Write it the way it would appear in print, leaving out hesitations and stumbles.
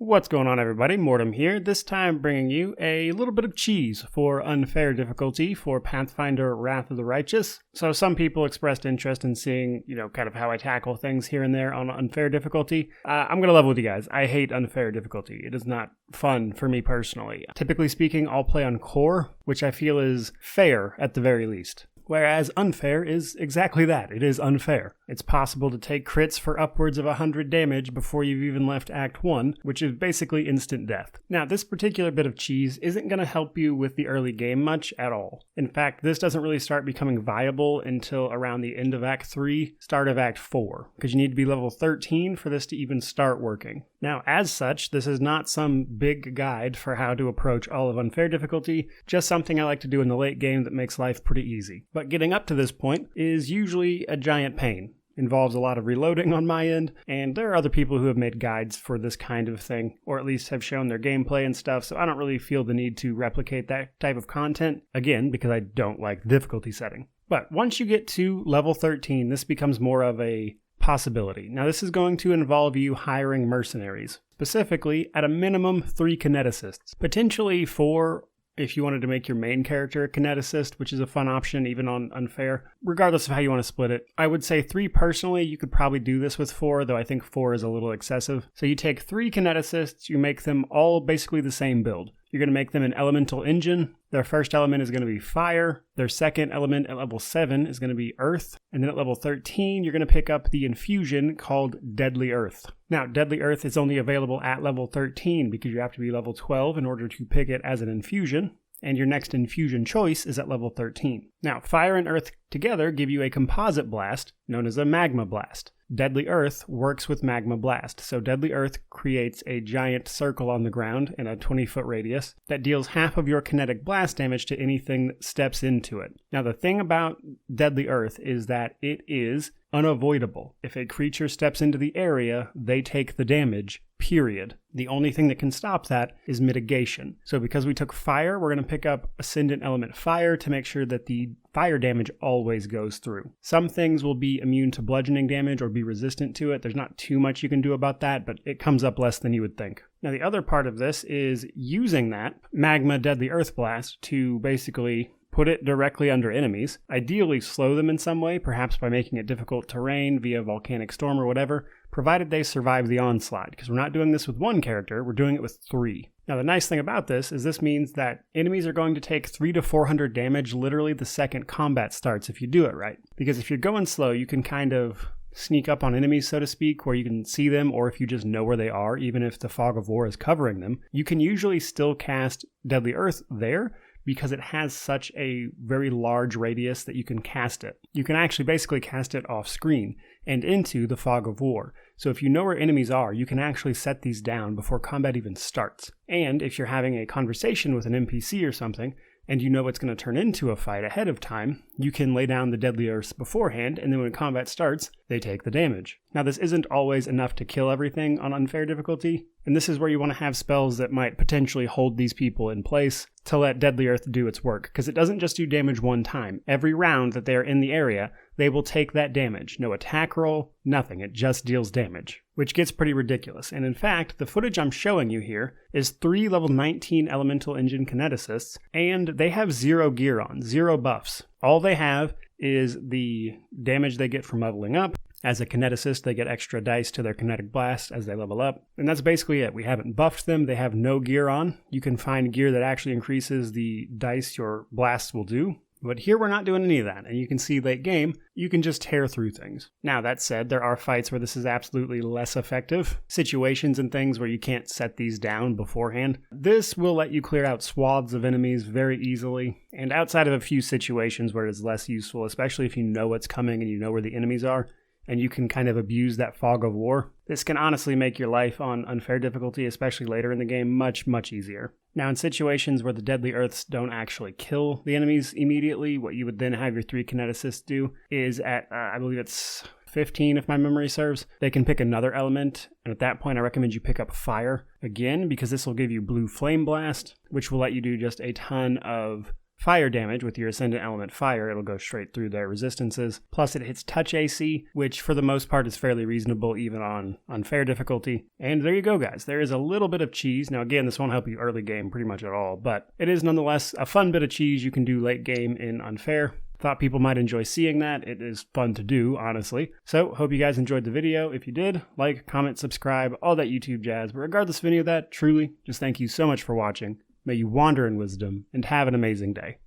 What's going on, everybody? Mortem here, this time bringing you a little bit of cheese for unfair difficulty for Pathfinder Wrath of the Righteous. So some people expressed interest in seeing, kind of how I tackle things here and there on unfair difficulty. I'm going to level with you guys. I hate unfair difficulty. It is not fun for me personally. Typically speaking, I'll play on core, which I feel is fair at the very least. Whereas unfair is exactly that. It is unfair. It's possible to take crits for upwards of 100 damage before you've even left Act 1, which is basically instant death. Now, this particular bit of cheese isn't going to help you with the early game much at all. In fact, this doesn't really start becoming viable until around the end of Act 3, start of Act 4, because you need to be level 13 for this to even start working. Now, as such, this is not some big guide for how to approach all of unfair difficulty, just something I like to do in the late game that makes life pretty easy. But getting up to this point is usually a giant pain. Involves a lot of reloading on my end, and there are other people who have made guides for this kind of thing, or at least have shown their gameplay and stuff, so I don't really feel the need to replicate that type of content, again, because I don't like the difficulty setting. But once you get to level 13, this becomes more of a possibility. Now, this is going to involve you hiring mercenaries, specifically, at a minimum, 3 kineticists, potentially 4 if you wanted to make your main character a kineticist, which is a fun option even on unfair, regardless of how you want to split it. I would say 3 personally. You could probably do this with 4, though I think 4 is a little excessive. So you take 3 kineticists, you make them all basically the same build. You're going to make them an elemental engine. Their first element is going to be fire. Their second element at level 7 is going to be earth. And then at level 13, you're going to pick up the infusion called Deadly Earth. Now, Deadly Earth is only available at level 13 because you have to be level 12 in order to pick it as an infusion. And your next infusion choice is at level 13. Now, fire and earth together give you a composite blast known as a magma blast. Deadly Earth works with Magma Blast, so Deadly Earth creates a giant circle on the ground in a 20-foot radius that deals half of your kinetic blast damage to anything that steps into it. Now, the thing about Deadly Earth is that it is unavoidable. If a creature steps into the area, they take the damage, period. The only thing that can stop that is mitigation. So because we took fire, we're going to pick up Ascendant Element Fire to make sure that the fire damage always goes through. Some things will be immune to bludgeoning damage or be resistant to it. There's not too much you can do about that, but it comes up less than you would think. Now, the other part of this is using that Magma Deadly Earth Blast to basically put it directly under enemies, ideally slow them in some way, perhaps by making it difficult terrain via volcanic storm or whatever, provided they survive the onslaught, because we're not doing this with 1 character, we're doing it with 3. Now, the nice thing about this is this means that enemies are going to take 300 to 400 damage literally the second combat starts if you do it right. Because if you're going slow, you can kind of sneak up on enemies, so to speak, where you can see them, or if you just know where they are, even if the fog of war is covering them, you can usually still cast Deadly Earth there, because it has such a very large radius that you can cast it. You can actually basically cast it off screen and into the fog of war. So if you know where enemies are, you can actually set these down before combat even starts. And if you're having a conversation with an NPC or something, and you know it's going to turn into a fight ahead of time, you can lay down the Deadly Earths beforehand, and then when combat starts, they take the damage. Now, this isn't always enough to kill everything on unfair difficulty, and this is where you want to have spells that might potentially hold these people in place to let Deadly Earth do its work, because it doesn't just do damage one time. Every round that they are in the area, they will take that damage. No attack roll, nothing. It just deals damage, which gets pretty ridiculous. And in fact, the footage I'm showing you here is 3 level 19 elemental engine kineticists, and they have 0 gear on, 0 buffs. All they have is the damage they get from leveling up. As a kineticist, they get extra dice to their kinetic blast as they level up. And that's basically it. We haven't buffed them. They have no gear on. You can find gear that actually increases the dice your blasts will do. But here we're not doing any of that, and you can see late game, you can just tear through things. Now, that said, there are fights where this is absolutely less effective. Situations and things where you can't set these down beforehand. This will let you clear out swaths of enemies very easily, and outside of a few situations where it's less useful, especially if you know what's coming and you know where the enemies are, and you can kind of abuse that fog of war, this can honestly make your life on unfair difficulty, especially later in the game, much, much easier. Now, in situations where the Deadly Earths don't actually kill the enemies immediately, what you would then have your 3 kineticists do is at, I believe it's 15 if my memory serves, they can pick another element, and at that point I recommend you pick up fire again, because this will give you Blue Flame Blast, which will let you do just a ton of fire damage with your Ascendant Element Fire. It'll go straight through their resistances. Plus it hits touch AC, which for the most part is fairly reasonable even on unfair difficulty. And there you go, guys. There is a little bit of cheese. Now again, this won't help you early game pretty much at all, but it is nonetheless a fun bit of cheese you can do late game in unfair. Thought people might enjoy seeing that. It is fun to do, honestly. So, hope you guys enjoyed the video. If you did, like, comment, subscribe, all that YouTube jazz. But regardless of any of that, truly, just thank you so much for watching. May you wander in wisdom, and have an amazing day.